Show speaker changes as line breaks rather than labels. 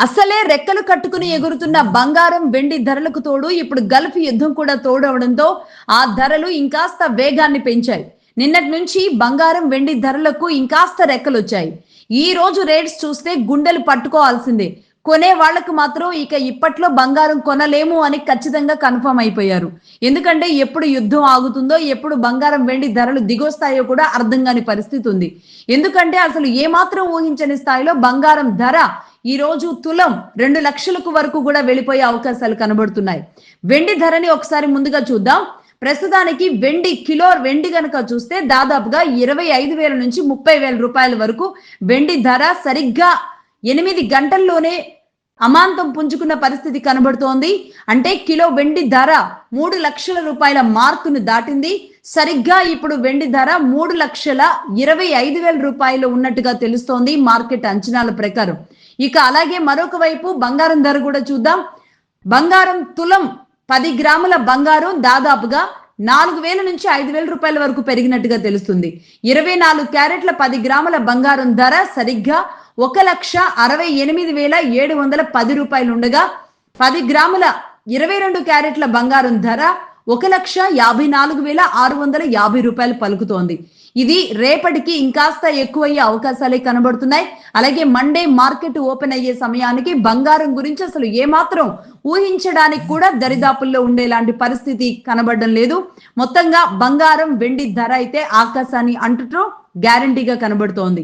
అసలే రెక్కలు కట్టుకుని ఎగురుతున్న బంగారం వెండి ధరలకు తోడు ఇప్పుడు గల్ఫ్ యుద్ధం కూడా తోడవడంతో ఆ ధరలు ఇంకాస్త వేగాన్ని పెంచాయి. నిన్నటి నుంచి బంగారం వెండి ధరలకు ఇంకాస్త రెక్కలు వచ్చాయి. ఈ రోజు రేట్స్ చూస్తే గుండెలు పట్టుకోవాల్సిందే. కొనే వాళ్లకు మాత్రం ఇక ఇప్పట్లో బంగారం కొనలేము అని ఖచ్చితంగా కన్ఫర్మ్ అయిపోయారు. ఎందుకంటే ఎప్పుడు యుద్ధం ఆగుతుందో, ఎప్పుడు బంగారం వెండి ధరలు దిగొస్తాయో కూడా అర్థం కాని పరిస్థితి ఉంది. ఎందుకంటే అసలు ఏమాత్రం ఊహించని స్థాయిలో బంగారం ధర ఈ రోజు తులం 2 లక్షలకు వరకు కూడా వెళ్ళిపోయే అవకాశాలు కనబడుతున్నాయి. వెండి ధరని ఒకసారి ముందుగా చూద్దాం. ప్రస్తుతానికి వెండి కిలో వెండి గనక చూస్తే దాదాపుగా 25,000 నుంచి 30,000 రూపాయల వరకు వెండి ధర సరిగ్గా 8 గంటల్లోనే అమాంతం పుంజుకున్న పరిస్థితి కనబడుతోంది. అంటే కిలో వెండి ధర 3 లక్షల రూపాయల మార్కును దాటింది. సరిగ్గా ఇప్పుడు వెండి ధర 3,25,000 రూపాయలు ఉన్నట్టుగా తెలుస్తోంది మార్కెట్ అంచనాల ప్రకారం. ఇక అలాగే మరొక వైపు బంగారం ధర కూడా చూద్దాం. బంగారం తులం 10 గ్రాముల బంగారం దాదాపుగా 4,000 నుంచి 5,000 రూపాయల వరకు పెరిగినట్టుగా తెలుస్తుంది. 24 క్యారెట్ల 10 గ్రాముల బంగారం ధర సరిగ్గా 1,68,710 రూపాయలు ఉండగా 10 గ్రాముల 22 క్యారెట్ల బంగారం ధర 1,54,650 రూపాయలు పలుకుతోంది. ఇది రేపటికి ఇంకాస్త ఎక్కువయ్యే అవకాశాలే కనబడుతున్నాయి. అలాగే మండే మార్కెట్ ఓపెన్ అయ్యే సమయానికి బంగారం గురించి అసలు ఏమాత్రం ఊహించడానికి కూడా దరిదాపుల్లో ఉండేలాంటి పరిస్థితి కనబడడం లేదు. మొత్తంగా బంగారం వెండి ధర అయితే ఆకాశాన్ని అంటుటూ గ్యారంటీగా కనబడుతోంది.